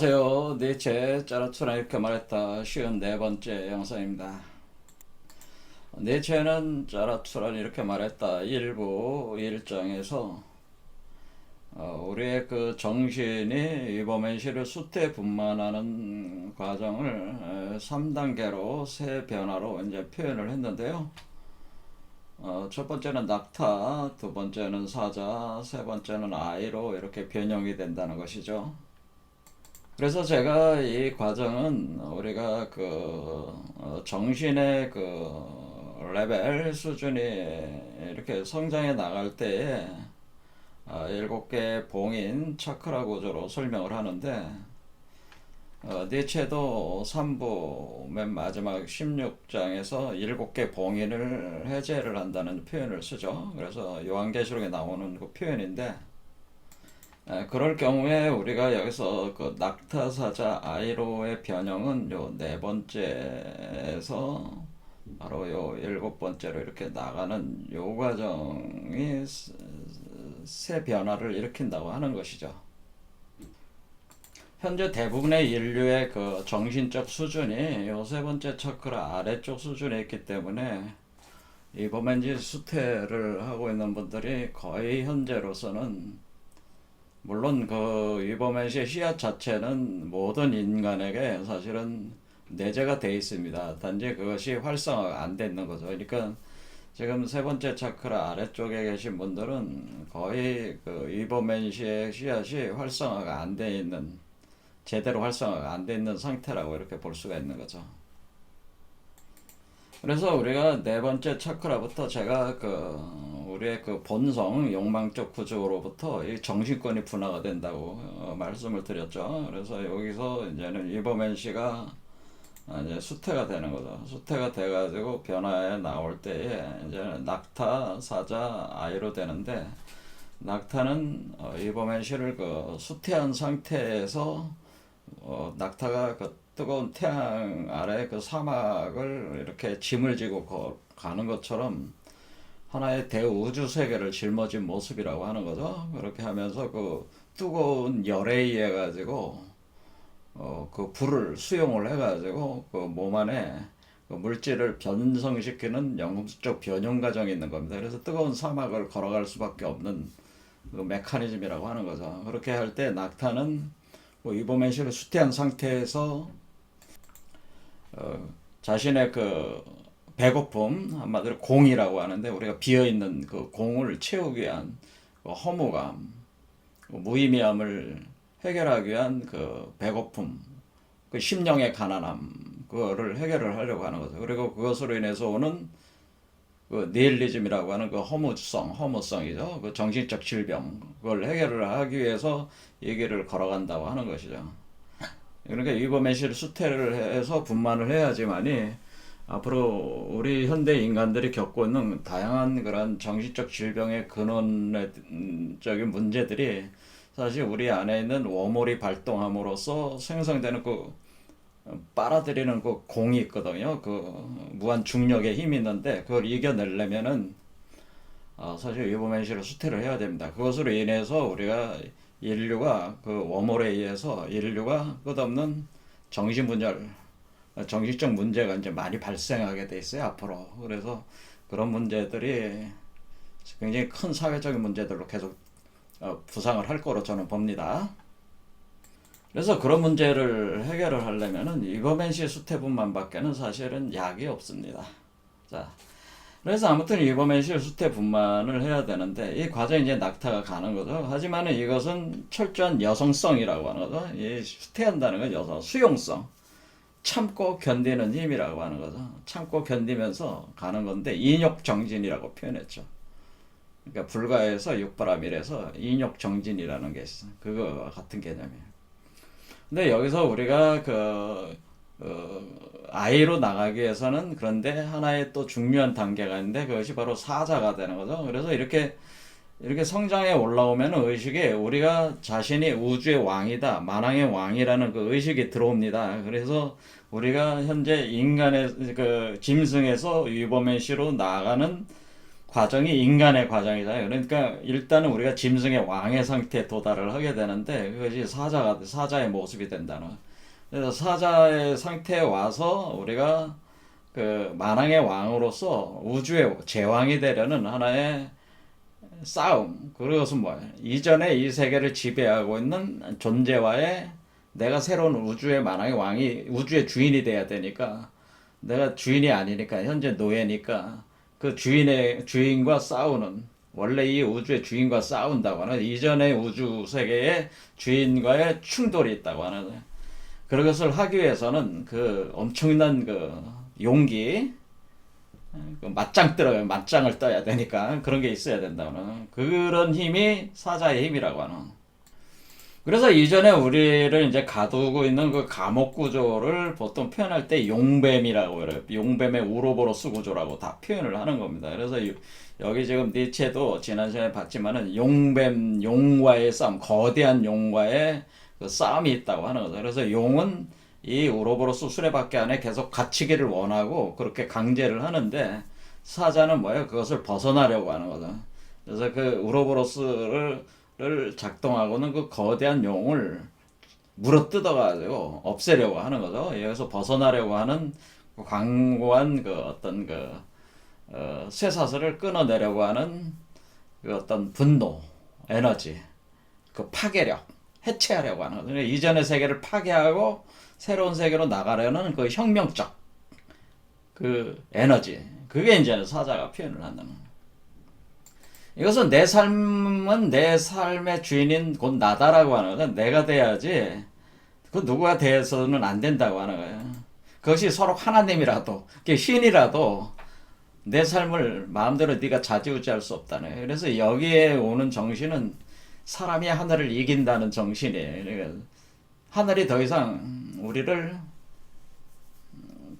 안녕하세요. 니체 짜라투라 이렇게 말했다. 54번째 영상입니다. 니체는 짜라투라 이렇게 말했다. 일부 일정에서 우리의 그 정신이 이버맨시를 수태분만하는 과정을 3단계로 세 변화로 이제 표현을 했는데요. 첫 번째는 낙타, 두 번째는 사자, 세 번째는 아이로 이렇게 변형이 된다는 것이죠. 그래서 제가 이 과정은 우리가 그 정신의 그 레벨 수준이 이렇게 성장해 나갈 때에 7개 봉인 차크라 구조로 설명을 하는데, 니체도 3부 맨 마지막 16장에서 7개 봉인을 해제를 한다는 표현을 쓰죠. 그래서 요한계시록에 나오는 그 표현인데, 그럴 경우에 우리가 여기서 그 낙타사자 아이로의 변형은 요 네 번째에서 바로 요 일곱 번째로 이렇게 나가는 요 과정이 새 변화를 일으킨다고 하는 것이죠. 현재 대부분의 인류의 그 정신적 수준이 요 세 번째 차크라 아래쪽 수준에 있기 때문에 이버맨지 수태를 하고 있는 분들이 거의 현재로서는, 물론 그 위버맨시의 씨앗 자체는 모든 인간에게 사실은 내재가 돼 있습니다. 단지 그것이 활성화가 안 되는 거죠. 그러니까 지금 세 번째 차크라 아래쪽에 계신 분들은 거의 그 위버맨시의 씨앗이 활성화가 안 돼 있는, 제대로 활성화가 안 돼 있는 상태라고 이렇게 볼 수가 있는 거죠. 그래서 우리가 네 번째 차크라부터 제가 우리의 그 본성, 욕망적 구조로부터 이 정신권이 분화가 된다고 말씀을 드렸죠. 그래서 여기서 이제는 이버맨 씨가 이제 수태가 되는 거죠. 수태가 돼가지고 변화에 나올 때에 이제 낙타, 사자, 아이로 되는데, 낙타는 이버맨 씨를 그 수태한 상태에서 낙타가 그 뜨거운 태양 아래 그 사막을 이렇게 짐을 지고 가는 것처럼 하나의 대우주 세계를 짊어진 모습이라고 하는 거죠. 그렇게 하면서 그 뜨거운 열에 의해 가지고 그 불을 수용을 해가지고 그 몸 안에 그 물질을 변성시키는 영국적 변형 과정이 있는 겁니다. 그래서 뜨거운 사막을 걸어갈 수밖에 없는 그 메커니즘이라고 하는 거죠. 그렇게 할 때 낙타는 뭐 이보멘시를 수태한 상태에서 자신의 그 배고픔, 한마디로 공이라고 하는데, 우리가 비어있는 그 공을 채우기 위한 그 허무감, 그 무의미함을 해결하기 위한 그 배고픔, 그 심령의 가난함, 그거를 해결을 하려고 하는 거죠. 그리고 그것으로 인해서 오는 그 니힐리즘이라고 하는 그 허무성이죠. 그 정신적 질병, 그걸 해결을 하기 위해서 이 길을 걸어간다고 하는 것이죠. 그러니까 이버메시를 수태를 해서 분만을 해야지만이 앞으로 우리 현대 인간들이 겪고 있는 다양한 그런 정신적 질병의 근원적인 문제들이 사실 우리 안에 있는 워몰이 발동함으로써 생성되는 그 빨아들이는 그 공이 있거든요. 그 무한 중력의 힘이 있는데, 그걸 이겨내려면은 사실 이버맨시를 수태를 해야 됩니다. 그것으로 인해서 우리가 인류가 그 워몰에 의해서 인류가 끝없는 정신분열, 정신적 문제가 이제 많이 발생하게 돼 있어요, 앞으로. 그래서 그런 문제들이 굉장히 큰 사회적인 문제들로 계속 부상을 할 거로 저는 봅니다. 그래서 그런 문제를 해결을 하려면은 이버맨시 수태분만밖에는 사실은 약이 없습니다. 자, 그래서 아무튼 이버맨시 수태분만을 해야 되는데, 이 과정에 이제 낙타가 가는 거죠. 하지만은 이것은 철저한 여성성이라고 하는 거죠. 이 수태한다는 건 여성, 수용성. 참고 견디는 힘이라고 하는 거죠. 참고 견디면서 가는 건데, 인욕정진이라고 표현했죠. 그러니까 불가에서 육바라밀에서 인욕정진이라는 게 있어. 그거 같은 개념이에요. 근데 여기서 우리가 아이로 나가기 위해서는, 그런데 하나의 또 중요한 단계가 있는데, 그것이 바로 사자가 되는 거죠. 그래서 이렇게 성장해 올라오면 의식에 우리가 자신이 우주의 왕이다, 만왕의 왕이라는 그 의식이 들어옵니다. 그래서 우리가 현재 인간의 그 짐승에서 위버맨시로 나아가는 과정이 인간의 과정이잖아요. 그러니까 일단은 우리가 짐승의 왕의 상태에 도달을 하게 되는데 그것이 사자의 모습이 된다는. 그래서 사자의 상태에 와서 우리가 그 만왕의 왕으로서 우주의 제왕이 되려는 하나의 싸움. 그것은 뭐야? 이전에 이 세계를 지배하고 있는 존재와의 내가 새로운 우주의 만왕의 왕이 우주의 주인이 돼야 되니까 내가 주인이 아니니까 현재 노예니까 그 주인과 싸우는 원래 이 우주의 주인과 싸운다고 하는 이전의 우주 세계의 주인과의 충돌이 있다고 하는 그런 것을 하기 위해서는 그 엄청난 그 용기 맞짱을 떠야 되니까 그런 게 있어야 된다는 그런 힘이 사자의 힘이라고 하는. 그래서 이전에 우리를 이제 가두고 있는 그 감옥 구조를 보통 표현할 때 용뱀이라고 그래요. 용뱀의 우로보로스 구조라고 다 표현을 하는 겁니다. 그래서 여기 지금 니체도 지난 시간에 봤지만은 용과의 싸움, 거대한 용과의 그 싸움이 있다고 하는 거죠. 그래서 용은 이 우로보로스 수레바퀴 안에 계속 갇히기를 원하고 그렇게 강제를 하는데 사자는 뭐예요? 그것을 벗어나려고 하는 거죠. 그래서 그 우로보로스를 작동하고는 그 거대한 용을 물어뜯어가지고 없애려고 하는 거죠. 여기서 벗어나려고 하는 그 광고한 그 어떤 그 쇠사슬을 끊어내려고 하는 그 어떤 분노, 에너지, 그 파괴력, 해체하려고 하는 거죠. 이전의 세계를 파괴하고 새로운 세계로 나가려는 그 혁명적 그 에너지, 그게 이제 사자가 표현을 한다는 거예요. 이것은 내 삶은 내 삶의 주인인 곧 나다라고 하는 거죠. 내가 돼야지 그 누구가 돼서는 안 된다고 하는 거예요. 그것이 서로 하나님이라도 신이라도 내 삶을 마음대로 네가 좌지우지할 수 없다는 거예요. 그래서 여기에 오는 정신은 사람이 하늘을 이긴다는 정신이에요. 그러니까 하늘이 더 이상 우리를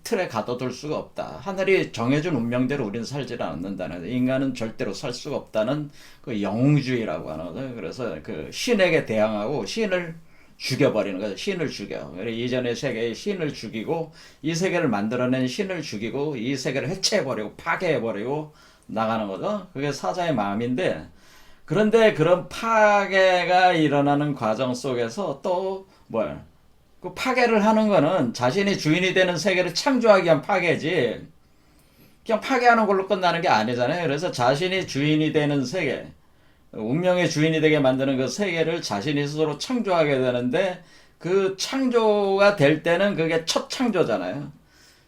틀에 가둬둘 수가 없다. 하늘이 정해준 운명대로 우리는 살지를 않는다는 인간은 절대로 살 수가 없다는 그 영주의라고 하는 거죠. 그래서 그 신에게 대항하고 신을 죽여버리는 거죠. 신을 죽여. 이전의 세계의 신을 죽이고 이 세계를 만들어낸 신을 죽이고 이 세계를 해체해버리고 파괴해버리고 나가는 거죠. 그게 사자의 마음인데 그런데 그런 파괴가 일어나는 과정 속에서 또 뭐야? 그 파괴를 하는 거는 자신이 주인이 되는 세계를 창조하기 위한 파괴지 그냥 파괴하는 걸로 끝나는 게 아니잖아요. 그래서 자신이 주인이 되는 세계, 운명의 주인이 되게 만드는 그 세계를 자신이 스스로 창조하게 되는데 그 창조가 될 때는 그게 첫 창조잖아요.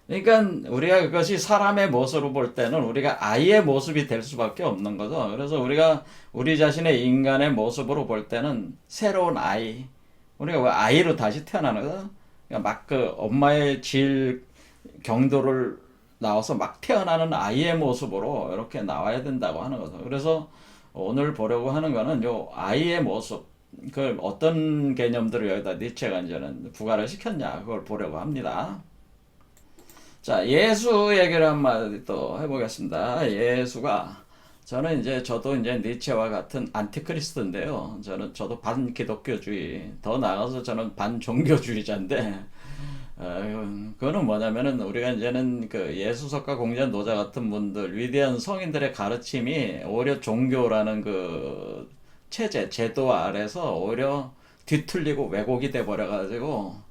그러니까 우리가 그것이 사람의 모습으로 볼 때는 우리가 아이의 모습이 될 수밖에 없는 거죠. 그래서 우리가 우리 자신의 인간의 모습으로 볼 때는 새로운 아이, 우리가 아이로 다시 태어나는 거죠. 그러니까 막 그 엄마의 질 경도를 나와서 막 태어나는 아이의 모습으로 이렇게 나와야 된다고 하는 거죠. 그래서 오늘 보려고 하는 거는 요 아이의 모습, 그 어떤 개념들을 여기다 니체가 이제는 부과를 시켰냐 그걸 보려고 합니다. 자, 예수 얘기를 한마디 또 해보겠습니다. 예수가 저는 이제 저도 이제 니체와 같은 안티크리스트인데요. 저도 반기독교주의, 더 나아가서 저는 반종교주의자인데, 그거는 뭐냐면은 우리가 이제는 그 예수석가 공자 노자 같은 분들 위대한 성인들의 가르침이 오히려 종교라는 그 제도 아래서 오히려 뒤틀리고 왜곡이 돼 버려가지고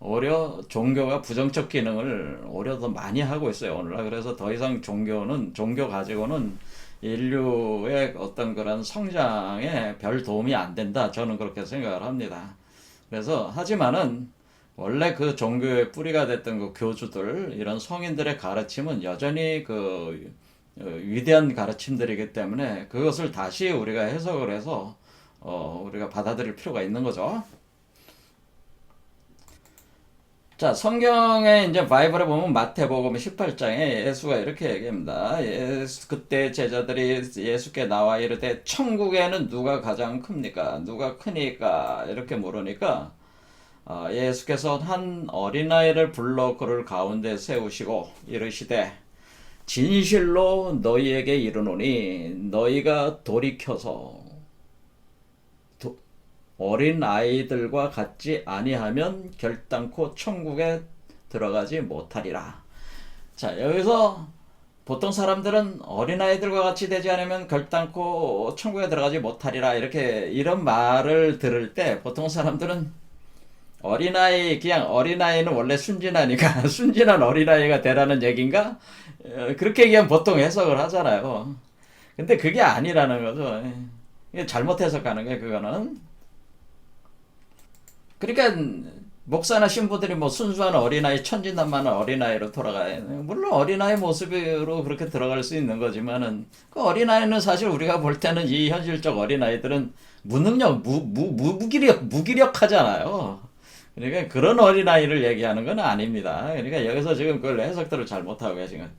오히려 종교가 부정적 기능을 오히려 더 많이 하고 있어요 오늘날. 그래서 더 이상 종교 가지고는 인류의 어떤 그런 성장에 별 도움이 안 된다. 저는 그렇게 생각을 합니다. 그래서 하지만은 원래 그 종교의 뿌리가 됐던 그 교주들 이런 성인들의 가르침은 여전히 그 위대한 가르침들이기 때문에 그것을 다시 우리가 해석을 해서 우리가 받아들일 필요가 있는 거죠. 자, 성경에 이제 바이블에 보면 마태복음 18장에 예수가 이렇게 얘기합니다. 그때 제자들이 예수께 나와 이르되 천국에는 누가 가장 큽니까? 누가 크니까? 이렇게 물으니까 예수께서 한 어린아이를 불러 그를 가운데 세우시고 이르시되 진실로 너희에게 이르노니 너희가 돌이켜서 어린 아이들과 같지 아니하면 결단코 천국에 들어가지 못하리라. 자, 여기서 보통 사람들은 어린아이들과 같이 되지 않으면 결단코 천국에 들어가지 못하리라 이렇게 이런 말을 들을 때 보통 사람들은 그냥 어린아이는 원래 순진하니까 순진한 어린아이가 되라는 얘기인가? 그렇게 그냥 보통 해석을 하잖아요. 근데 그게 아니라는 거죠. 이게 잘못 해석하는 거예요, 그거는. 그러니까 목사나 신부들이 뭐 순수한 어린아이, 천진난만한 어린아이로 돌아가요. 물론 어린아이 모습으로 그렇게 들어갈 수 있는 거지만은 그 어린아이는 사실 우리가 볼 때는 이 현실적 어린아이들은 무능력, 무기력하잖아요. 그러니까 그런 어린아이를 얘기하는 건 아닙니다. 그러니까 여기서 지금 그걸 해석들을 잘못하고 계신 거예요.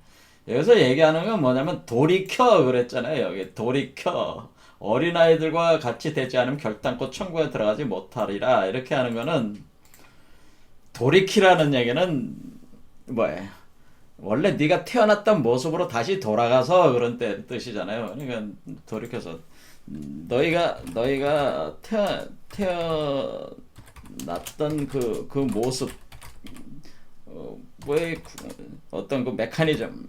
여기서 얘기하는 건 뭐냐면 돌이켜 그랬잖아요. 여기 돌이켜. 어린아이들과 같이 되지 않으면 결단코 천국에 들어가지 못하리라. 이렇게 하는 거는 돌이키라는 얘기는 뭐예요? 원래 네가 태어났던 모습으로 다시 돌아가서 그런 뜻이잖아요. 그러니까 돌이켜서 너희가 태어났던 그 모습 왜 어떤 그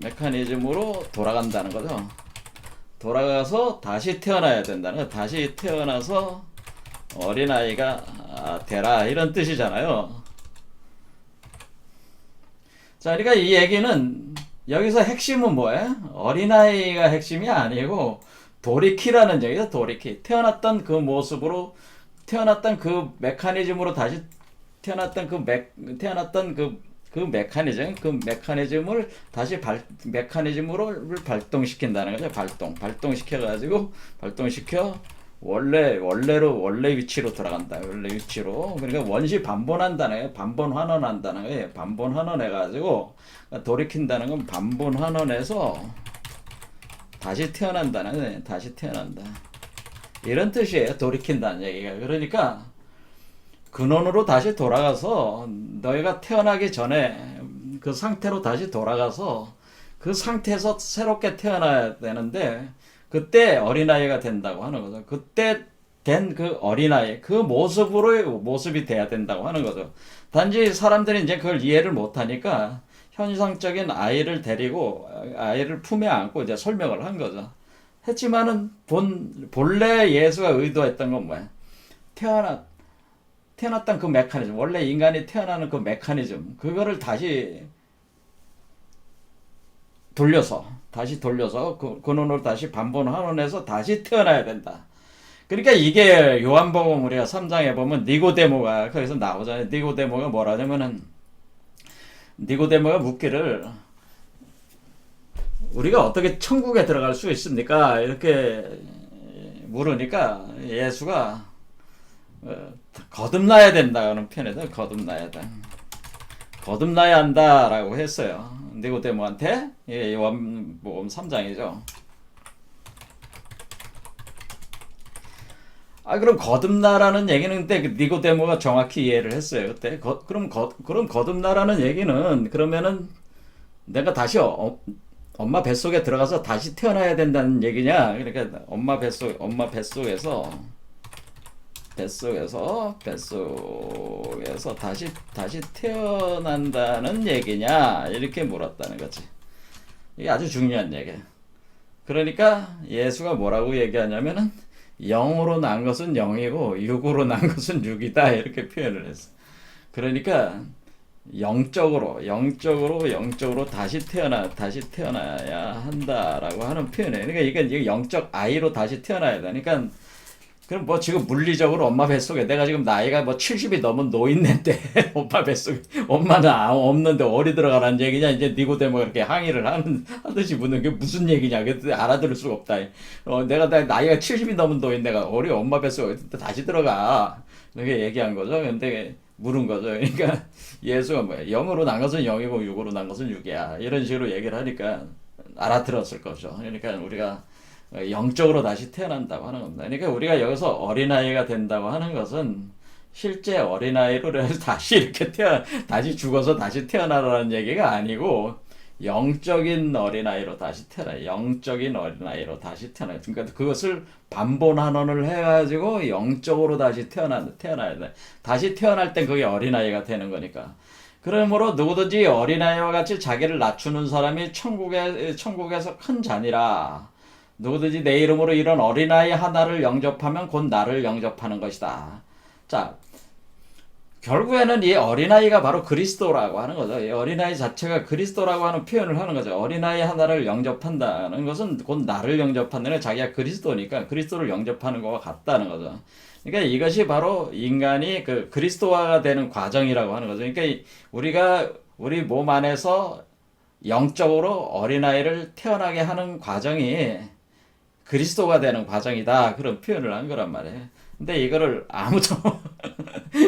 메커니즘으로 돌아간다는 거죠. 돌아가서 다시 태어나야 된다는 거. 다시 태어나서 어린아이가 되라 이런 뜻이잖아요. 자, 그러니까 이 얘기는 여기서 핵심은 뭐예요? 어린아이가 핵심이 아니고 돌이키라는 얘기죠. 돌이키. 태어났던 그 모습으로 태어났던 그 메커니즘으로 다시 태어났던 그 메커니즘을 다시 메커니즘으로 발동시킨다는 거죠. 발동시켜 원래 위치로 돌아간다. 원래 위치로. 그러니까 원시 반본한다는 거예요. 반본 환원한다는 거예요. 반본 환원해 가지고 돌이킨다는 건 반본 환원해서 다시 태어난다는 거예요. 다시 태어난다. 이런 뜻이에요. 돌이킨다는 얘기가. 그러니까 근원으로 다시 돌아가서 너희가 태어나기 전에 그 상태로 다시 돌아가서 그 상태에서 새롭게 태어나야 되는데 그때 어린아이가 된다고 하는 거죠. 그때 된 그 어린아이, 그 모습이 돼야 된다고 하는 거죠. 단지 사람들이 이제 그걸 이해를 못하니까 현상적인 아이를 데리고 아이를 품에 안고 이제 설명을 한 거죠. 했지만은 본래 예수가 의도했던 건 뭐야? 태어났던 그 메커니즘, 원래 인간이 태어나는 그 메커니즘, 그거를 다시 돌려서 그 근원으로 다시 반본 환원해서 다시 태어나야 된다. 그러니까 이게 요한복음 우리가 3장에 보면 니고데모가 거기서 나오잖아요. 니고데모가 뭐라냐면은 니고데모가 묻기를 우리가 어떻게 천국에 들어갈 수 있습니까? 이렇게 물으니까 예수가 거듭나야 된다는 표현에서 거듭나야 한다라고 했어요. 니고데모한테. 요한복음 3장이죠. 그럼 거듭나라는 얘기는 그때 니고데모가 정확히 이해를 했어요. 그때 그럼 거듭나라는 얘기는 그러면은 내가 다시 엄마 뱃속에 들어가서 다시 태어나야 된다는 얘기냐? 그러니까 엄마 뱃속에서 다시 태어난다는 얘기냐? 이렇게 물었다는 거지. 이게 아주 중요한 얘기야. 그러니까 예수가 뭐라고 얘기하냐면은 영으로 난 것은 영이고 육으로 난 것은 육이다 이렇게 표현을 했어. 그러니까 영적으로 다시 태어나야 한다라고 하는 표현이에요. 그러니까 이게 영적 아이로 다시 태어나야 돼. 그러니까 그럼 뭐 지금 물리적으로 엄마 뱃속에 내가 지금 나이가 뭐 70이 넘은 노인네인데 엄마 뱃속에 엄마는 없는데 어디 들어가라는 얘기냐. 이제 니고데모가 이렇게 항의를 하듯이 묻는 게 무슨 얘기냐. 그때 알아들을 수가 없다. 내가 나이가 70이 넘은 노인 내가 엄마 뱃속에 다시 들어가 이렇게 얘기한 거죠. 근데 물은 거죠. 그러니까 예수가 뭐야? 영으로 난 것은 영이고 육으로 난 것은 육이야. 이런 식으로 얘기를 하니까 알아들었을 거죠. 그러니까 우리가 영적으로 다시 태어난다고 하는 겁니다. 그러니까 우리가 여기서 어린아이가 된다고 하는 것은 실제 어린아이로 다시 이렇게 다시 죽어서 다시 태어나라는 얘기가 아니고 영적인 어린아이로 다시 태어나요. 그러니까 그것을 반본환원을 해가지고 영적으로 다시 태어나야 돼. 다시 태어날 땐 그게 어린아이가 되는 거니까. 그러므로 누구든지 어린아이와 같이 자기를 낮추는 사람이 천국에서 큰 자니라. 누구든지 내 이름으로 이런 어린아이 하나를 영접하면 곧 나를 영접하는 것이다. 자, 결국에는 이 어린아이가 바로 그리스도라고 하는 거죠. 이 어린아이 자체가 그리스도라고 하는 표현을 하는 거죠. 어린아이 하나를 영접한다는 것은 곧 나를 영접한다는 건 자기가 그리스도니까 그리스도를 영접하는 것과 같다는 거죠. 그러니까 이것이 바로 인간이 그 그리스도화가 되는 과정이라고 하는 거죠. 그러니까 우리가 우리 몸 안에서 영적으로 어린아이를 태어나게 하는 과정이 그리스도가 되는 과정이다. 그런 표현을 한 거란 말이에요. 근데 이거를 아무도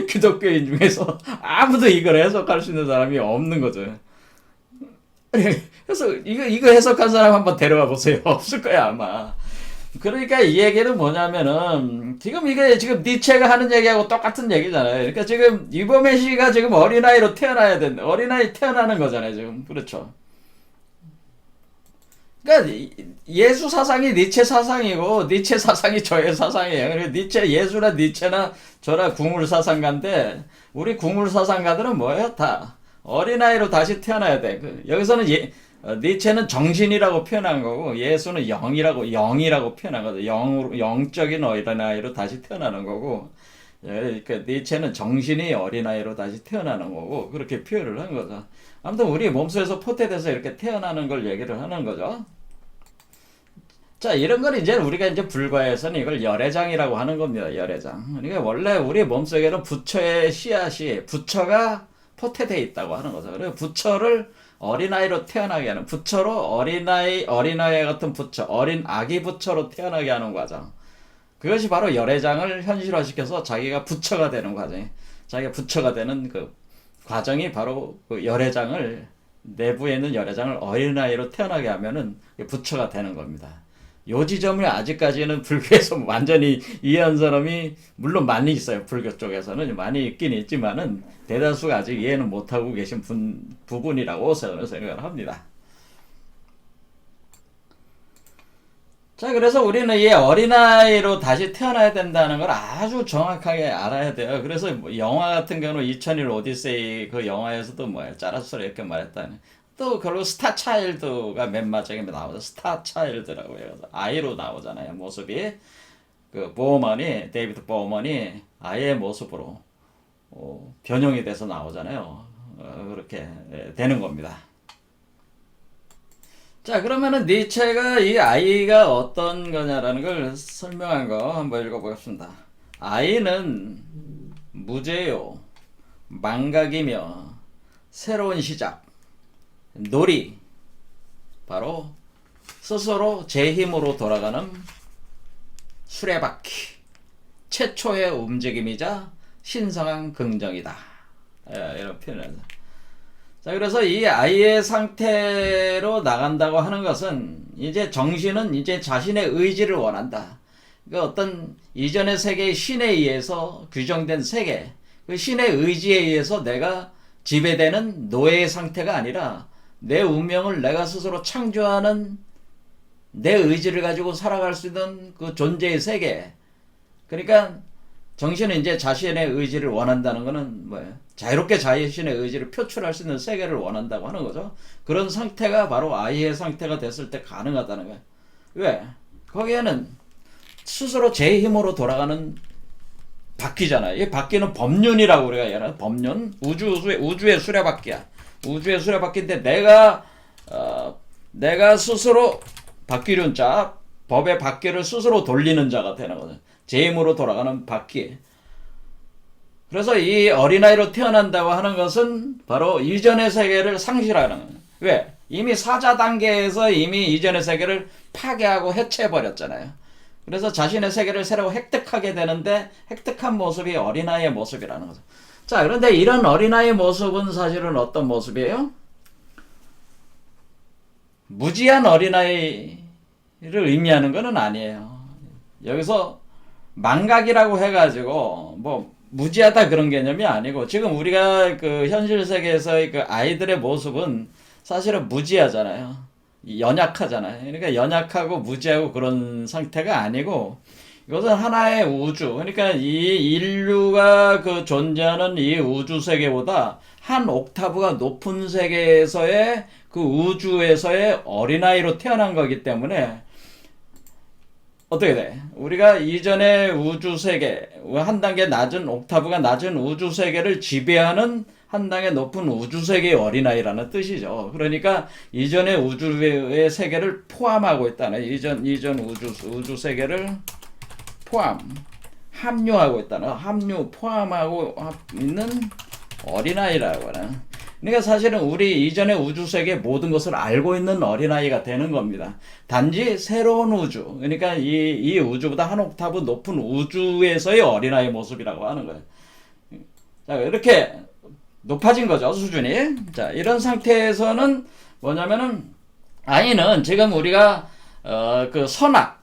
기독교인 중에서 아무도 이걸 해석할 수 있는 사람이 없는 거죠. 그래서 이거 해석한 사람 한번 데려와 보세요. 없을 거야 아마. 그러니까 이 얘기는 뭐냐면은 지금 이게 지금 니체가 하는 얘기하고 똑같은 얘기잖아요. 그러니까 지금 이범애 씨가 지금 어린아이로 태어나야 된다. 어린아이 태어나는 거잖아요 지금. 그렇죠. 그러니까 예수 사상이 니체 사상이고 니체 사상이 저의 사상이에요. 그리고 니체 예수나 니체나 저나 궁울 사상가인데 우리 궁울 사상가들은 뭐예요? 다 어린아이로 다시 태어나야 돼. 여기서는 니체는 정신이라고 표현한 거고 예수는 영이라고 표현한 거죠. 영적인 어린아이로 다시 태어나는 거고 그러니까 니체는 정신이 어린아이로 다시 태어나는 거고 그렇게 표현을 한 거죠. 아무튼 우리 몸속에서 포태돼서 이렇게 태어나는 걸 얘기를 하는 거죠. 자, 이런 걸 이제 우리가 이제 불과해서는 이걸 열애장이라고 하는 겁니다. 열애장. 그러니까 원래 우리 몸속에는 부처의 씨앗이 부처가 포태되어 있다고 하는 거죠. 그래서 부처를 어린아이로 태어나게 하는 부처로 어린아이 같은 부처, 어린 아기 부처로 태어나게 하는 과정. 그것이 바로 열애장을 현실화시켜서 자기가 부처가 되는 과정이 자기가 부처가 되는 그 과정이 바로 그 열애장을 내부에 있는 열애장을 어린아이로 태어나게 하면은 부처가 되는 겁니다. 요 지점을 아직까지는 불교에서 완전히 이해한 사람이 물론 많이 있어요. 불교 쪽에서는 많이 있긴 있지만은 대다수가 아직 이해는 못하고 계신 부분이라고 저는 생각을 합니다. 자, 그래서 우리는 이 어린아이로 다시 태어나야 된다는 걸 아주 정확하게 알아야 돼요. 그래서 뭐 영화 같은 경우는 2001 오디세이 그 영화에서도 뭐야, 짜라소리 이렇게 말했다는. 또 결국 스타 차일드가 맨 마지막에 나오죠. 스타 차일드라고 해요. 아이로 나오잖아요. 모습이. 그 데이비드 보어먼이 아이의 모습으로 변형이 돼서 나오잖아요. 그렇게 되는 겁니다. 자, 그러면은 니체가 이 아이가 어떤 거냐라는 걸 설명한 거 한번 읽어보겠습니다. 아이는 무죄요, 망각이며 새로운 시작, 놀이, 바로 스스로 제 힘으로 돌아가는 수레바퀴, 최초의 움직임이자 신성한 긍정이다. 이런 표현을. 자, 그래서 이 아이의 상태로 나간다고 하는 것은 이제 정신은 이제 자신의 의지를 원한다. 그 어떤 이전의 세계의 신에 의해서 규정된 세계, 그 신의 의지에 의해서 내가 지배되는 노예의 상태가 아니라 내 운명을 내가 스스로 창조하는 내 의지를 가지고 살아갈 수 있는 그 존재의 세계. 그러니까 정신은 이제 자신의 의지를 원한다는 것은 뭐예요? 자유롭게 자신의 의지를 표출할 수 있는 세계를 원한다고 하는 거죠. 그런 상태가 바로 아이의 상태가 됐을 때 가능하다는 거예요. 왜? 거기에는 스스로 제 힘으로 돌아가는 바퀴잖아요. 이 바퀴는 법륜이라고 우리가 얘기하는 법륜, 우주의 수레바퀴야. 우주의 수레바퀴인데 내가 스스로 바퀴륜 자, 법의 바퀴를 스스로 돌리는 자가 되는 거죠. 제 힘으로 돌아가는 바퀴. 그래서 이 어린아이로 태어난다고 하는 것은 바로 이전의 세계를 상실하는 거예요. 왜? 이미 사자 단계에서 이미 이전의 세계를 파괴하고 해체해버렸잖아요. 그래서 자신의 세계를 새로 획득하게 되는데 획득한 모습이 어린아이의 모습이라는 거죠. 자, 그런데 이런 어린아이의 모습은 사실은 어떤 모습이에요? 무지한 어린아이를 의미하는 것은 아니에요. 여기서 망각이라고 해가지고 뭐 무지하다 그런 개념이 아니고 지금 우리가 그 현실 세계에서의 그 아이들의 모습은 사실은 무지하잖아요. 연약하잖아요. 그러니까 연약하고 무지하고 그런 상태가 아니고 이것은 하나의 우주. 그러니까 이 인류가 그 존재하는 이 우주 세계보다 한 옥타브가 높은 세계에서의 그 우주에서의 어린아이로 태어난 거기 때문에 어떻게 돼? 우리가 이전의 우주 세계, 한 단계 낮은 옥타브가 낮은 우주 세계를 지배하는 한 단계 높은 우주 세계의 어린아이라는 뜻이죠. 그러니까 이전의 우주의 세계를 포함하고 있다는, 이전 우주 세계를 합류하고 있다는, 포함하고 있는 어린아이라고 하는. 그러니까 사실은 우리 이전의 우주 세계의 모든 것을 알고 있는 어린아이가 되는 겁니다. 단지 새로운 우주, 그러니까 이 우주보다 한 옥타브 높은 우주에서의 어린아이 모습이라고 하는 거예요. 자, 이렇게 높아진 거죠, 수준이. 자, 이런 상태에서는 뭐냐면은, 아이는 지금 우리가 그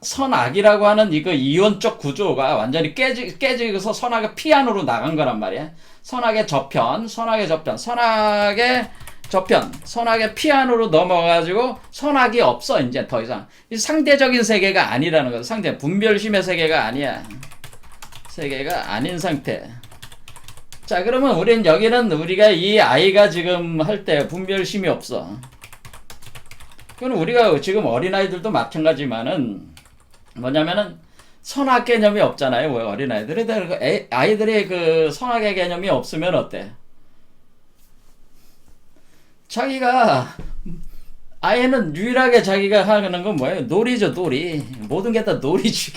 선악이라고 하는 이거 이원적 구조가 완전히 깨지고서 선악의 피안으로 나간 거란 말이야. 선악의 피안으로 넘어가지고 선악이 없어, 이제 더 이상. 이 상대적인 세계가 아니라는 거죠. 상대, 분별심의 세계가 아니야. 세계가 아닌 상태. 자, 그러면 우리가 이 아이가 지금 할 때 분별심이 없어. 그건 우리가 지금 어린아이들도 마찬가지만은 뭐냐면은 선악 개념이 없잖아요. 왜 어린아이들이. 아이들이 그 선악의 개념이 없으면 어때? 아이는 유일하게 자기가 하는 건 뭐예요? 놀이죠, 놀이. 모든 게 다 놀이지.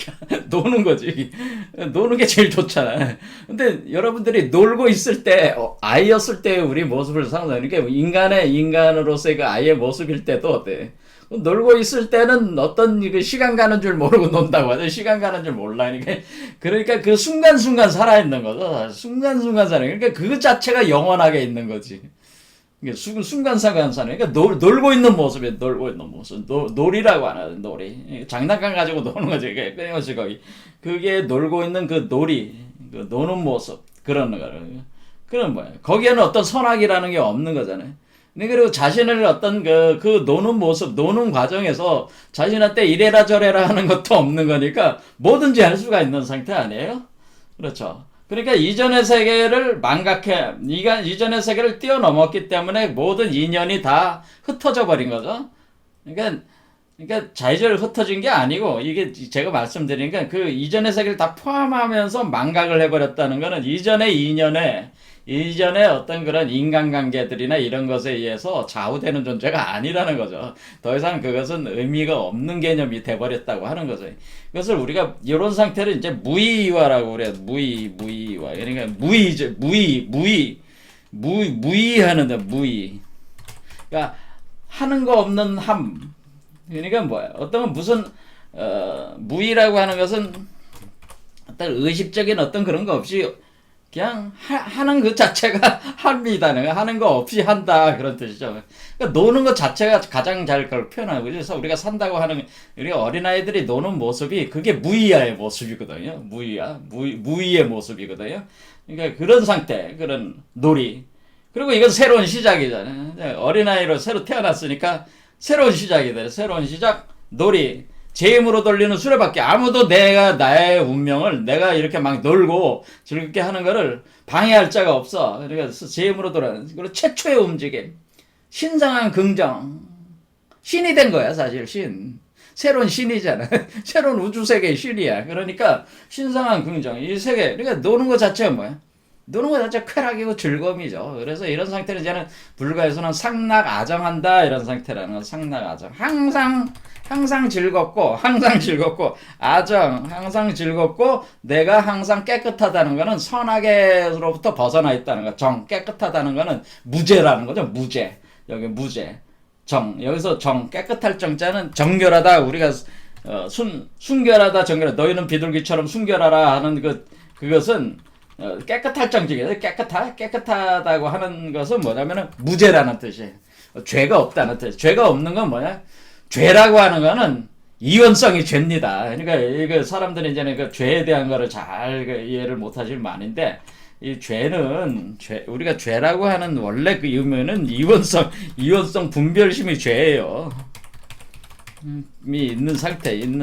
노는 거지. 노는 게 제일 좋잖아. 근데 여러분들이 놀고 있을 때, 아이였을 때 우리 모습을 상상하니까 인간으로서의 그 아이의 모습일 때도 어때? 놀고 있을 때는 어떤 시간 가는 줄 모르고 논다고 하죠. 시간 가는 줄 몰라. 그러니까 그 순간순간 살아있는 거죠. 순간순간 그러니까 그 자체가 영원하게 있는 거지. 순간순간 사는. 그러니까 놀고 있는 모습이에요. 놀고 있는 모습. 놀이라고 하나, 놀이. 장난감 가지고 노는 거지. 끊임없이 거기. 그게 놀고 있는 그 놀이. 그 노는 모습. 그런 거예요. 그런 뭐예요. 거기에는 어떤 선악이라는 게 없는 거잖아요. 그리고 자신을 어떤 그 노는 모습, 노는 과정에서 자신한테 이래라 저래라 하는 것도 없는 거니까 뭐든지 할 수가 있는 상태 아니에요? 그렇죠. 그러니까 이전의 세계를 이전의 세계를 뛰어넘었기 때문에 모든 인연이 다 흩어져 버린 거죠. 그러니까 자의적으로 흩어진 게 아니고, 이게 제가 말씀드리니까 그 이전의 세계를 다 포함하면서 망각을 해버렸다는 거는 이전에 어떤 그런 인간관계들이나 이런 것에 의해서 좌우되는 존재가 아니라는 거죠. 더 이상 그것은 의미가 없는 개념이 돼버렸다고 하는 거죠. 그것을 우리가 이런 상태를 이제 무의화라고 그래요. 무의화. 그러니까 무의하는데, 무의. 그러니까 하는 거 없는 함. 그러니까 뭐야? 무의라고 하는 것은 어떤 의식적인 어떤 그런 거 없이 그냥 하는 그 자체가 합니다는, 하는 거 없이 한다, 그런 뜻이죠. 그러니까 노는 것 자체가 가장 잘 그걸 표현하고, 그래서 우리가 산다고 하는, 우리 어린아이들이 노는 모습이 그게 무의의 모습이거든요. 무의의 모습이거든요. 그러니까 그런 상태, 그런 놀이. 그리고 이건 새로운 시작이잖아요. 어린아이로 새로 태어났으니까 새로운 시작이 돼요. 새로운 시작, 놀이. 제 힘으로 돌리는 수레바퀴. 아무도 나의 운명을 내가 이렇게 막 놀고 즐겁게 하는 거를 방해할 자가 없어. 그러니까 제 힘으로 돌아가는. 그리고 최초의 움직임. 신성한 긍정. 신이 된 거야, 사실, 신. 새로운 신이잖아. 새로운 우주세계의 신이야. 그러니까 신성한 긍정. 이 세계. 그러니까 노는 것 자체가 뭐야? 노는 것 자체가 쾌락이고 즐거움이죠. 그래서 이런 상태를 이제는 불가에서는 상락아정한다, 이런 상태라는 건 상락아정. 항상 즐겁고, 항상 즐겁고, 내가 항상 깨끗하다는 거는 선악에로부터 벗어나 있다는 거. 깨끗하다는 거는 무죄라는 거죠. 무죄. 여기 무죄. 여기서 깨끗할 정자는 정결하다. 우리가, 순결하다, 정결하다. 너희는 비둘기처럼 순결하라 하는 그것은, 깨끗할 정직이에요. 깨끗하다고 하는 것은 뭐냐면은 무죄라는 뜻이에요. 죄가 없다는 뜻. 죄가 없는 건 뭐냐? 죄라고 하는 거는 이원성이 죄입니다. 그러니까 이거 사람들이 이제는 그 죄에 대한 거를 잘 이해를 못 하실 만인데, 이 우리가 죄라고 하는 원래 그 의미는 이원성 분별심이 죄예요. 있는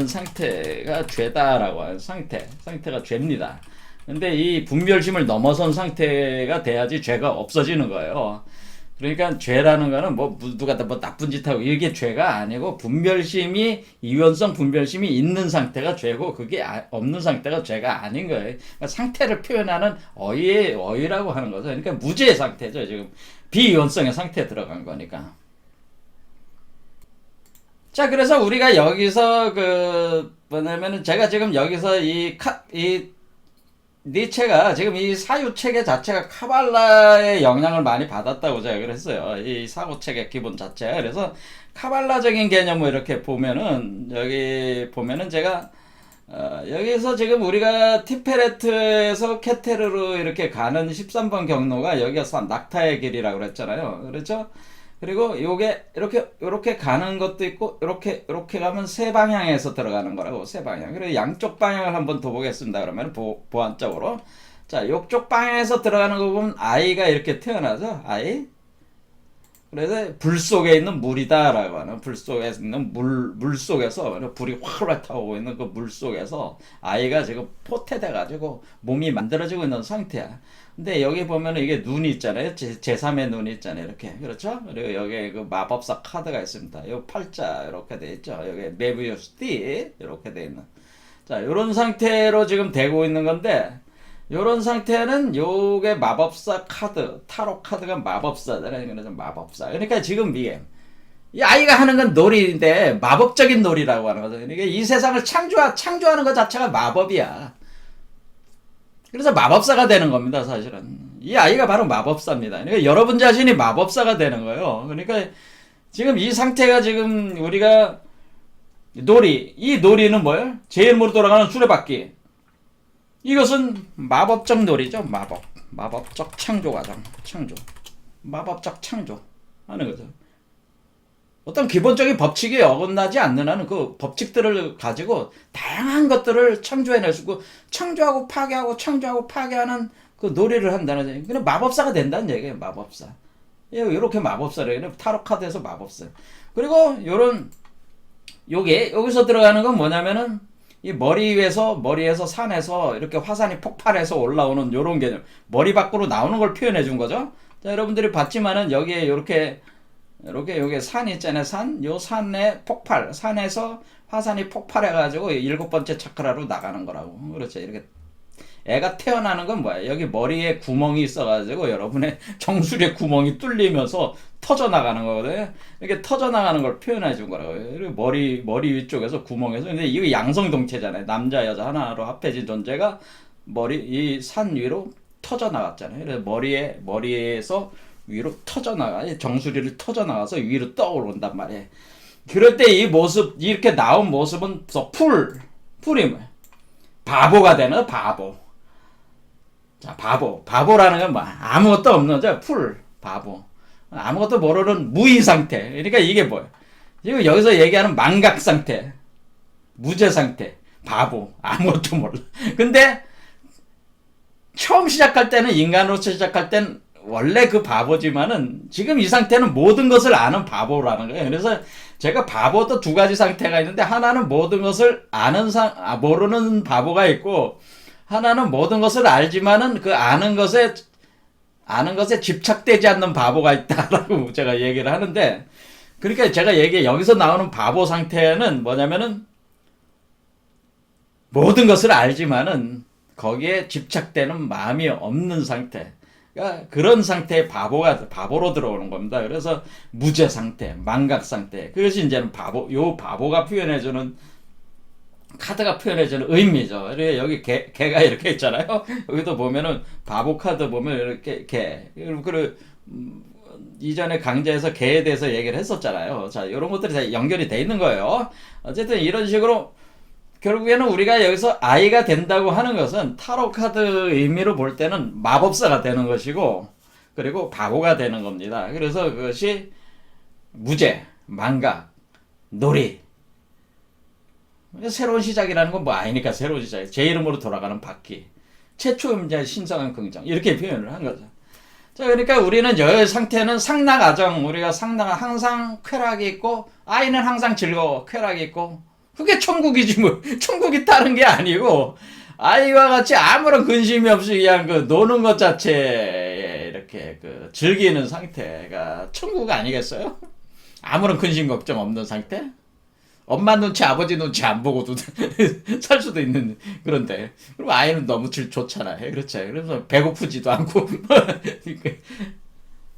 상태가 죄다라고 하는 상태가 죄입니다. 근데 이 분별심을 넘어선 상태가 돼야지 죄가 없어지는 거예요. 그러니까 죄라는 거는 뭐 누가 뭐 나쁜 짓 하고 이게 죄가 아니고 이원성 분별심이 있는 상태가 죄고 그게 없는 상태가 죄가 아닌 거예요. 그러니까 상태를 표현하는 어휘라고 하는 거죠. 그러니까 무죄의 상태죠. 지금 비이원성의 상태에 들어간 거니까. 자, 그래서 우리가 여기서 뭐냐면은 제가 지금 여기서 이 니체가 지금 이 사유체계 자체가 카발라의 영향을 많이 받았다고 제가 그랬어요. 이 사고체계 기본 자체가. 그래서 카발라적인 개념을 이렇게 보면은 여기 보면은 제가 여기서 지금 우리가 티페레트에서 케테르로 이렇게 가는 13번 경로가 여기가 낙타의 길이라고 그랬잖아요. 그렇죠? 그리고 요게 이렇게 가는 것도 있고 이렇게 가면 세 방향에서 들어가는 거라고. 세 방향. 그리고 양쪽 방향을 한번 더 보겠습니다. 그러면 보완적으로 자, 요쪽 방향에서 들어가는 거 보면 아이가 이렇게 태어나죠. 아이. 그래서 불 속에 있는 물이다라고 하는, 불 속에 있는 물 속에서 불이 활활 타오고 있는 그 물 속에서 아이가 지금 포태돼 가지고 몸이 만들어지고 있는 상태야. 근데 여기 보면은 이게 눈이 있잖아요. 제3의 눈이 있잖아요. 이렇게. 그렇죠? 그리고 여기에 그 마법사 카드가 있습니다. 요 팔자 이렇게 돼 있죠. 여기 메비우스띠 이렇게 돼 있는. 자, 요런 상태로 지금 되고 있는 건데, 요런 상태는 요게 마법사 카드, 타로 카드가 마법사잖아요. 그래서 마법사. 그러니까 지금 이 아이가 하는 건 놀이인데 마법적인 놀이라고 하는 거죠. 그러니까 이 세상을 창조하는 것 자체가 마법이야. 그래서 마법사가 되는 겁니다, 사실은. 이 아이가 바로 마법사입니다. 그러니까 여러분 자신이 마법사가 되는 거예요. 그러니까 지금 이 상태가 지금 우리가 이 놀이는 뭐예요? 제일 먼저 돌아가는 수레바퀴. 이것은 마법적 놀이죠. 마법적 창조 과정. 마법적 창조 하는 거죠. 어떤 기본적인 법칙이 어긋나지 않는 한은 그 법칙들을 가지고 다양한 것들을 창조해낼 수 있고, 창조하고 파괴하는 그 놀이를 한다는 얘기. 그냥 마법사가 된다는 얘기예요. 마법사. 이렇게 마법사래요. 타로 카드에서 마법사. 그리고 여기서 들어가는 건 뭐냐면은 이 머리에서 산에서 이렇게 화산이 폭발해서 올라오는 요런 개념. 머리 밖으로 나오는 걸 표현해 준 거죠. 자, 여러분들이 봤지만은 여기에 이렇게 여기 산 있잖아요. 요 산의 산에서 화산이 폭발해가지고 7번째 차크라로 나가는 거라고. 그렇죠. 이렇게 애가 태어나는 건 뭐야? 여기 머리에 구멍이 있어가지고 여러분의 정수리 구멍이 뚫리면서 터져 나가는 거거든요. 이렇게 터져 나가는 걸 표현해 준 거라고. 그리고 머리 위쪽에서 구멍에서. 근데 이거 양성동체잖아요. 남자 여자 하나로 합해진 존재가 이 산 위로 터져 나갔잖아요. 그래서 머리에서 위로 터져 나가, 정수리를 터져 나가서 위로 떠오른단 말이에요. 그럴 때 이 모습, 이렇게 나온 모습은 풀이 뭐야? 바보가 되는 바보. 자, 바보라는 건 뭐 아무것도 없는 바보. 아무것도 모르는 무의 상태. 그러니까 이게 뭐야? 이거 여기서 얘기하는 망각 상태, 무죄 상태, 바보, 아무것도 몰라. 근데 처음 시작할 때는, 인간으로서 시작할 때는 원래 그 바보지만은 지금 이 상태는 모든 것을 아는 바보라는 거예요. 그래서 제가 바보도 두 가지 상태가 있는데, 하나는 모든 것을 모르는 바보가 있고, 하나는 모든 것을 알지만은 그 아는 것에 집착되지 않는 바보가 있다라고 제가 얘기를 하는데, 그러니까 제가 여기서 나오는 바보 상태는 뭐냐면은 모든 것을 알지만은 거기에 집착되는 마음이 없는 상태. 그러니까 그런 상태의 바보로 들어오는 겁니다. 그래서 무죄 상태, 망각 상태. 그것이 이제는 바보가 표현해주는, 카드가 표현해주는 의미죠. 여기 개가 이렇게 있잖아요. 여기도 보면은 바보 카드 보면 이렇게 개. 그리고 이전에 강좌에서 개에 대해서 얘기를 했었잖아요. 자, 이런 것들이 다 연결이 돼 있는 거예요. 어쨌든 이런 식으로 결국에는 우리가 여기서 아이가 된다고 하는 것은 타로 카드 의미로 볼 때는 마법사가 되는 것이고, 그리고 바보가 되는 겁니다. 그래서 그것이 무죄, 망각, 놀이. 새로운 시작이라는 건 뭐 아니니까 새로운 시작. 제 이름으로 돌아가는 바퀴. 최초 임자의 신성한 긍정. 이렇게 표현을 한 거죠. 자, 그러니까 우리는 여 상태는 상락아정, 우리가 항상 쾌락이 있고, 아이는 항상 즐거워, 쾌락이 있고, 그게 천국이지 뭐. 천국이 다른 게 아니고, 아이와 같이 아무런 근심이 없이 그냥 그 노는 것 자체에 이렇게 그 즐기는 상태가 천국 아니겠어요? 아무런 근심 걱정 없는 상태? 엄마 눈치, 아버지 눈치 안 보고도 살 수도 있는, 그런데. 그리고 아이는 너무 좋잖아요. 그렇죠. 그래서 배고프지도 않고.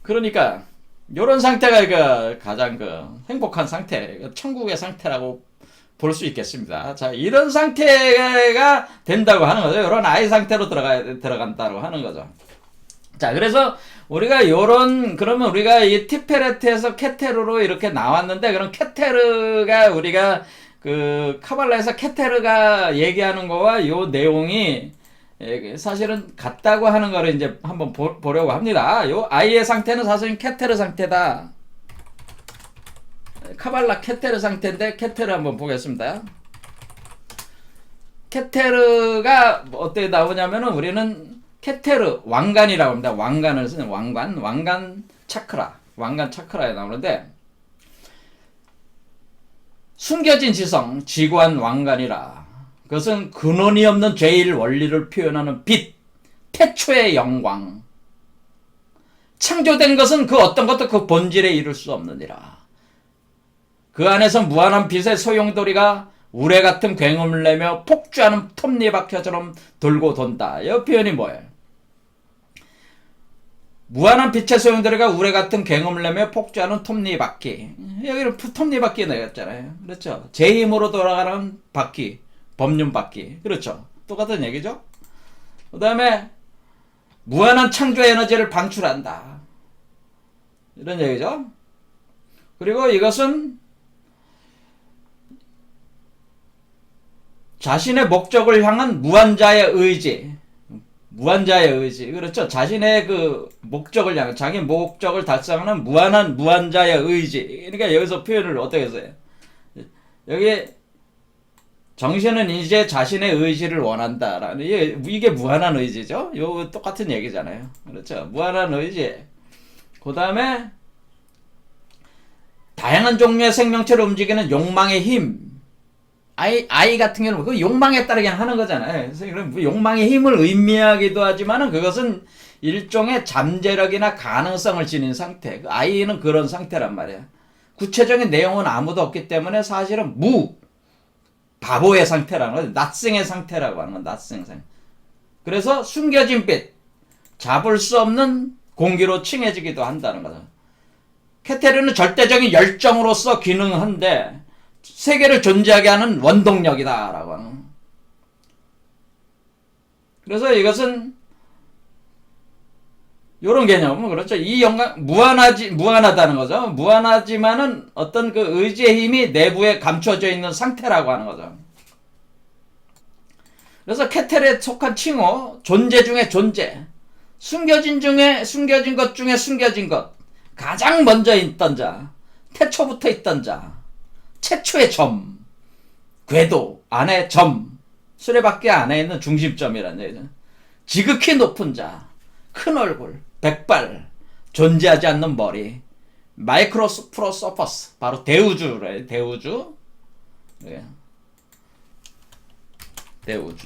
그러니까, 요런 상태가 가장 행복한 상태, 천국의 상태라고 볼 수 있겠습니다. 자, 이런 상태가 된다고 하는 거죠. 이런 아이 상태로 들어간다고 하는 거죠. 자, 그래서 우리가 그러면 우리가 이 티페레트에서 케테르로 이렇게 나왔는데, 그럼 케테르가 우리가 카발라에서 케테르가 얘기하는 거와 요 내용이 사실은 같다고 하는 거를 이제 한번 보려고 합니다. 요 아이의 상태는 사실은 케테르 상태다. 카발라 케테르 상태인데, 케테르 한번 보겠습니다. 케테르가 어떻게 나오냐면은 우리는 케테르 왕관이라고 합니다. 왕관을 쓰는 왕관 차크라에 나오는데, 숨겨진 지성, 지구한 왕관이라. 그것은 근원이 없는 제일 원리를 표현하는 빛, 태초의 영광. 창조된 것은 그 어떤 것도 그 본질에 이룰 수 없느니라. 그 안에서 무한한 빛의 소용돌이가 우레 같은 굉음을 내며 폭주하는 톱니바퀴처럼 돌고 돈다. 이 표현이 뭐예요? 무한한 빛의 소용돌이가 우레 같은 굉음을 내며 폭주하는 톱니바퀴. 여기는 톱니바퀴 내렸잖아요. 그렇죠? 제 힘으로 돌아가는 바퀴, 법륜바퀴. 그렇죠? 똑같은 얘기죠? 그 다음에 무한한 창조 에너지를 방출한다. 이런 얘기죠? 그리고 이것은 자신의 목적을 향한 무한자의 의지. 그렇죠? 자신의 목적을 향한, 자기 목적을 달성하는 무한자의 의지. 그러니까 여기서 표현을 어떻게 했어요? 여기 정신은 이제 자신의 의지를 원한다라는, 이게 무한한 의지죠? 요 똑같은 얘기잖아요. 그렇죠? 무한한 의지. 그 다음에 다양한 종류의 생명체를 움직이는 욕망의 힘. 아이 같은 경우는 그 욕망에 따라 그냥 하는 거잖아요. 그래서 욕망의 힘을 의미하기도 하지만은 그것은 일종의 잠재력이나 가능성을 지닌 상태. 아이는 그런 상태란 말이야. 구체적인 내용은 아무도 없기 때문에 사실은 바보의 상태라는 거죠. 낫생의 상태라고 하는 건 낫생 상태. 그래서 숨겨진 빛, 잡을 수 없는 공기로 칭해지기도 한다는 거죠. 케테르는 절대적인 열정으로서 기능한데 세계를 존재하게 하는 원동력이다라고 하는. 그래서 이것은 요런 개념은 그렇죠. 이 영광 무한하다는 거죠. 무한하지만은 어떤 의지의 힘이 내부에 감춰져 있는 상태라고 하는 거죠. 그래서 케텔에 속한 칭호, 존재 중에 존재, 숨겨진 것 중에 숨겨진 것, 가장 먼저 있던 자, 태초부터 있던 자, 최초의 점, 궤도 안에 점, 수레바퀴 안에 있는 중심점이라는 얘기죠. 지극히 높은 자, 큰 얼굴, 백발, 존재하지 않는 머리, 마이크로스프로소퍼스, 바로 대우주래. 대우주. 네. 대우주.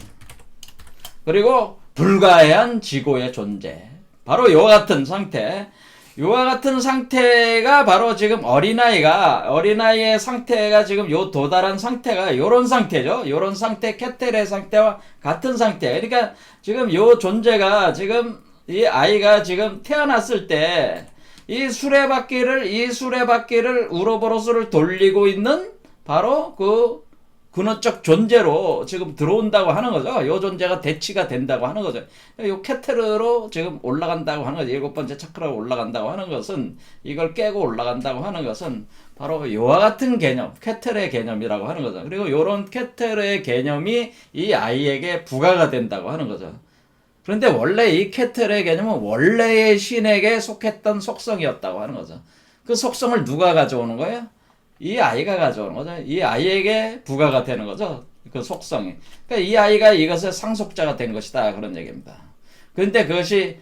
그리고 불가해한 지고의 존재. 바로 이와 같은 상태. 이와 같은 상태가 바로 지금 어린아이의 상태가 지금 도달한 상태가 요런 상태죠. 요런 상태, 케텔의 상태와 같은 상태. 그러니까 지금 요 존재가 지금 이 아이가 지금 태어났을 때 이 수레바퀴를 우로보로스를 돌리고 있는 바로 근원적 존재로 지금 들어온다고 하는 거죠. 요 존재가 대치가 된다고 하는 거죠. 요 케테르로 지금 올라간다고 하는 거죠. 7번째 차크라로 올라간다고 하는 것은, 이걸 깨고 올라간다고 하는 것은 바로 요와 같은 개념, 케테르의 개념이라고 하는 거죠. 그리고 요런 케테르의 개념이 이 아이에게 부과가 된다고 하는 거죠. 그런데 원래 이 케테르의 개념은 원래의 신에게 속했던 속성이었다고 하는 거죠. 그 속성을 누가 가져오는 거예요? 이 아이가 가져오는 거죠. 이 아이에게 부과가 되는 거죠. 그 속성이. 그러니까 이 아이가 이것의 상속자가 된 것이다. 그런 얘기입니다. 그런데 그것이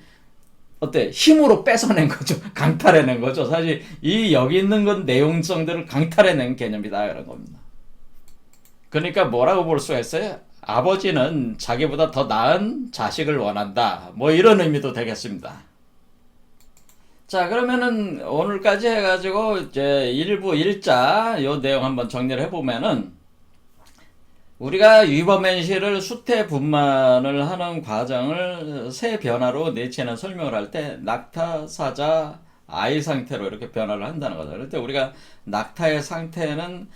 어때? 힘으로 뺏어낸 거죠. 강탈해낸 거죠. 사실 이 여기 있는 건 내용성들을 강탈해낸 개념이다 이런 겁니다. 그러니까 뭐라고 볼 수가 있어요? 아버지는 자기보다 더 나은 자식을 원한다. 뭐 이런 의미도 되겠습니다. 자, 그러면은 오늘까지 해가지고 이제 1부 1자 요 내용 한번 정리를 해보면은 우리가 위버맨시를 수태 분만을 하는 과정을 세 변화로 니체는 설명을 할 때 낙타, 사자, 아이 상태로 이렇게 변화를 한다는 거죠. 그럴 때 우리가 낙타의 상태는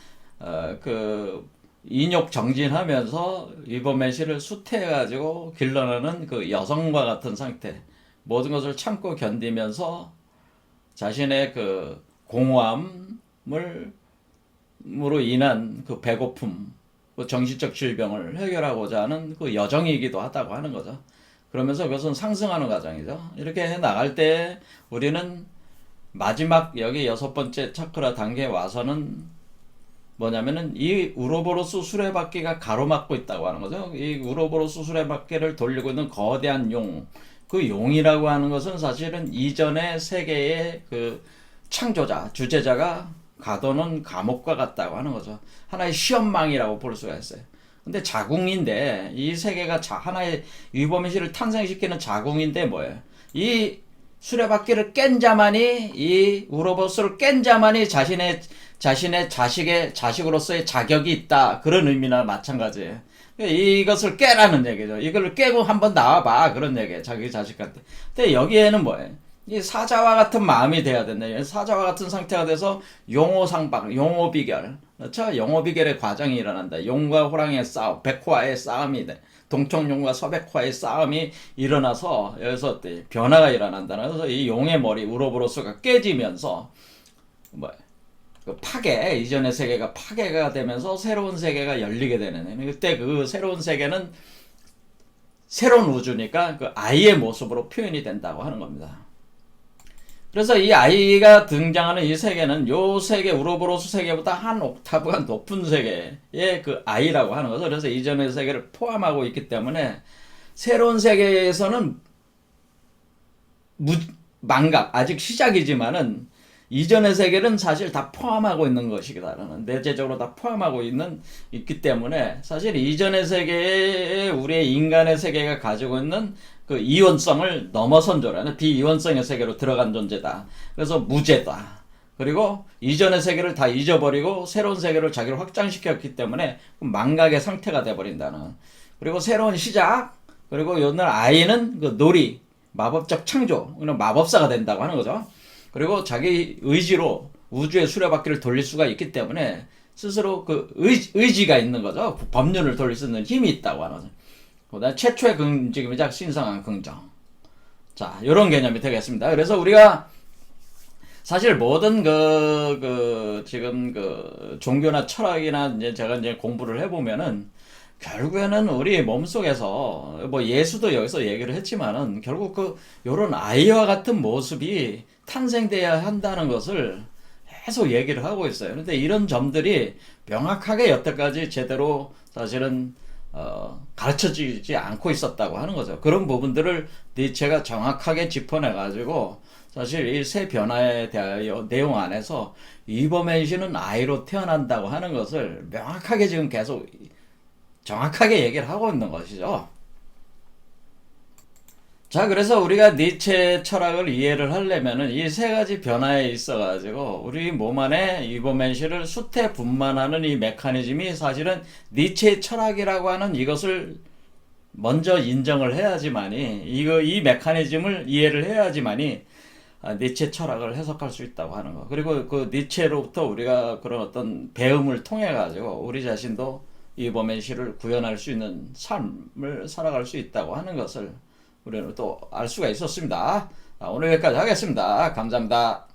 그 인욕 정진하면서 위버맨시를 수태해가지고 길러내는 그 여성과 같은 상태, 모든 것을 참고 견디면서 자신의 그 공허함을 으로 인한 그 배고픔, 그 정신적 질병을 해결하고자 하는 그 여정이기도 하다고 하는 거죠. 그러면서 그것은 상승하는 과정이죠. 이렇게 해 나갈 때 우리는 마지막 여기 6번째 차크라 단계에 와서는 뭐냐면은 이 우로보로스 수레바퀴가 가로막고 있다고 하는 거죠. 이 우로보로스 수레바퀴를 돌리고 있는 거대한 용, 그 용이라고 하는 것은 사실은 이전의 세계의 그 창조자, 주제자가 가둬놓은 감옥과 같다고 하는 거죠. 하나의 시험망이라고 볼 수가 있어요. 근데 자궁인데 이 세계가 하나의 위범의식을 탄생시키는 자궁인데 뭐예요? 이 수레바퀴를 깬 자만이 이 우로보스를 깬 자만이 자신의 자식으로서의 자격이 있다. 그런 의미나 마찬가지예요. 이것을 깨라는 얘기죠. 이걸 깨고 한번 나와봐. 그런 얘기예요. 자기 자식한테. 근데 여기에는 뭐예요? 이 사자와 같은 마음이 돼야 된다. 사자와 같은 상태가 돼서 용호상박, 용호비결. 그렇죠? 용호비결의 과정이 일어난다. 용과 호랑이의 싸움, 백호와의 싸움이 돼. 동청용과 서백호와의 싸움이 일어나서 여기서 변화가 일어난다. 그래서 이 용의 머리, 우로보로스가 깨지면서 그 파괴, 이전의 세계가 파괴가 되면서 새로운 세계가 열리게 되는. 그때 그 새로운 세계는 새로운 우주니까 그 아이의 모습으로 표현이 된다고 하는 겁니다. 그래서 이 아이가 등장하는 이 세계는 요 세계, 우로보로스 세계보다 한 옥타브가 높은 세계의 그 아이라고 하는 거죠. 그래서 이전의 세계를 포함하고 있기 때문에 새로운 세계에서는 망각, 아직 시작이지만은 이전의 세계는 사실 다 포함하고 있는 것이다라는, 내재적으로 다 포함하고 있기 때문에 사실 이전의 세계에 우리의 인간의 세계가 가지고 있는 그 이원성을 넘어선 존재는 비이원성의 세계로 들어간 존재다. 그래서 무죄다. 그리고 이전의 세계를 다 잊어버리고 새로운 세계를 자기를 확장시켰기 때문에 망각의 상태가 돼버린다는. 그리고 새로운 시작. 그리고 요날 아이는 그 놀이, 마법적 창조, 마법사가 된다고 하는 거죠. 그리고 자기 의지로 우주의 수레바퀴를 돌릴 수가 있기 때문에 스스로 그 의지가 있는 거죠. 법륜을 돌릴 수 있는 힘이 있다고 하는 거죠. 그다음 최초의 움직임이자 신성한 긍정. 자, 이런 개념이 되겠습니다. 그래서 우리가 사실 모든 지금 종교나 철학이나 제가 공부를 해보면은 결국에는 우리 몸속에서 뭐 예수도 여기서 얘기를 했지만은 결국 요런 아이와 같은 모습이 탄생돼야 한다는 것을 계속 얘기를 하고 있어요. 그런데 이런 점들이 명확하게 여태까지 제대로 사실은 가르쳐지지 않고 있었다고 하는 거죠. 그런 부분들을 니체가 정확하게 짚어내가지고 사실 이 세 변화에 대하여 내용 안에서 위버맨시는 아이로 태어난다고 하는 것을 명확하게 지금 계속 정확하게 얘기를 하고 있는 것이죠. 자, 그래서 우리가 니체 철학을 이해를 하려면은 이 세 가지 변화에 있어가지고 우리 몸 안에 위버맨시를 수태 분만하는 이 메커니즘이 사실은 니체 철학이라고 하는 이것을 먼저 인정을 해야지만이 이 메커니즘을 이해를 해야지만이 니체 철학을 해석할 수 있다고 하는 거. 그리고 그 니체로부터 우리가 그런 어떤 배움을 통해 가지고 우리 자신도 위버맨시를 구현할 수 있는 삶을 살아갈 수 있다고 하는 것을 우리는 또 알 수가 있었습니다. 오늘 여기까지 하겠습니다. 감사합니다.